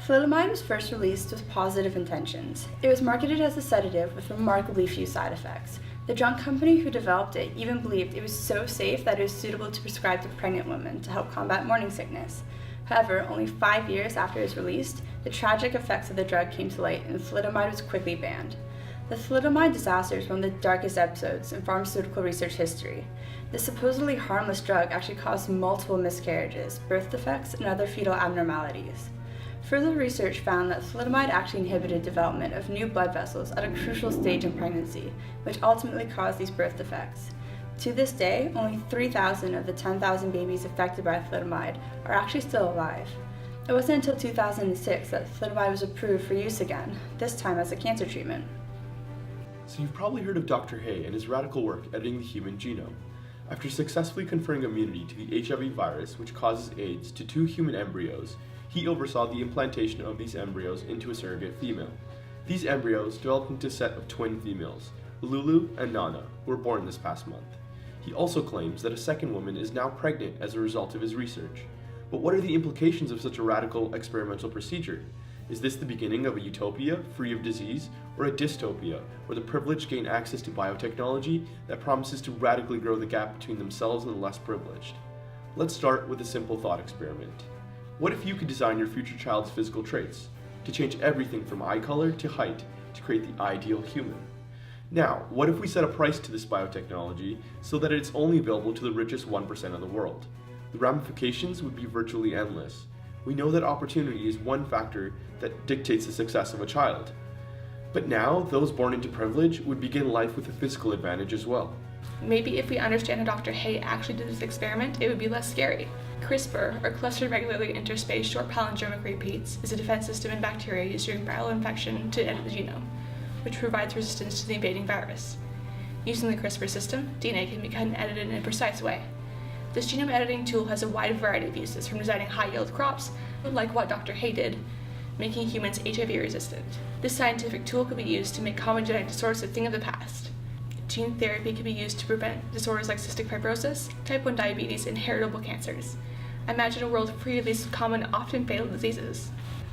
Thalidomide was first released with positive intentions. It was marketed as a sedative with remarkably few side effects. The drug company who developed it even believed it was so safe that it was suitable to prescribe to pregnant women to help combat morning sickness. However, only 5 years after it was released, the tragic effects of the drug came to light and thalidomide was quickly banned. The thalidomide disaster is one of the darkest episodes in pharmaceutical research history. This supposedly harmless drug actually caused multiple miscarriages, birth defects, and other fetal abnormalities. Further research found that thalidomide actually inhibited development of new blood vessels at a crucial stage in pregnancy, which ultimately caused these birth defects. To this day, only 3,000 of the 10,000 babies affected by thalidomide are actually still alive. It wasn't until 2006 that thalidomide was approved for use again, this time as a cancer treatment. So you've probably heard of Dr. Hay and his radical work editing the human genome. After successfully conferring immunity to the HIV virus, which causes AIDS, to 2 human embryos, he oversaw the implantation of these embryos into a surrogate female. These embryos developed into a set of twin females, Lulu and Nana, who were born this past month. He also claims that a second woman is now pregnant as a result of his research. But what are the implications of such a radical experimental procedure? Is this the beginning of a utopia free of disease, or a dystopia where the privileged gain access to biotechnology that promises to radically grow the gap between themselves and the less privileged? Let's start with a simple thought experiment. What if you could design your future child's physical traits to change everything from eye color to height to create the ideal human? Now, what if we set a price to this biotechnology so that it's only available to the richest 1% of the world? The ramifications would be virtually endless. We know that opportunity is one factor that dictates the success of a child. But now, those born into privilege would begin life with a physical advantage as well. Maybe if we understand how Dr. Hay actually did this experiment, it would be less scary. CRISPR, or clustered regularly interspaced short palindromic repeats, is a defense system in bacteria used during viral infection to edit the genome, which provides resistance to the invading virus. Using the CRISPR system, DNA can be cut and edited in a precise way. This genome editing tool has a wide variety of uses, from designing high-yield crops, like what Dr. Hay did, making humans HIV resistant. This scientific tool could be used to make common genetic disorders a thing of the past. Gene therapy can be used to prevent disorders like cystic fibrosis, type 1 diabetes, and heritable cancers. Imagine a world free of these common, often fatal diseases.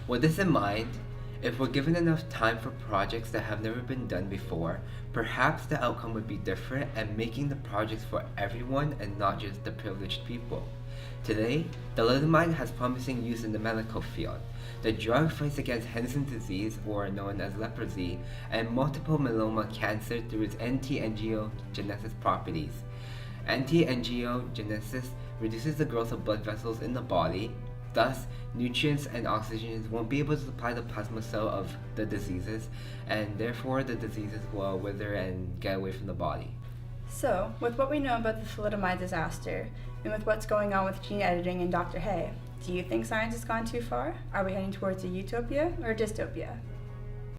With this in mind, if we're given enough time for projects that have never been done before, perhaps the outcome would be different and making the projects for everyone and not just the privileged people. Today, thalidomide has promising use in the medical field. The drug fights against Hansen's disease, or known as leprosy, and multiple myeloma cancer through its anti-angiogenesis properties. Anti-angiogenesis reduces the growth of blood vessels in the body. Thus, nutrients and oxygen won't be able to supply the plasma cell of the diseases, and therefore the diseases will wither and get away from the body. So, with what we know about the thalidomide disaster, and with what's going on with gene editing and Dr. Hay, do you think science has gone too far? Are we heading towards a utopia or a dystopia?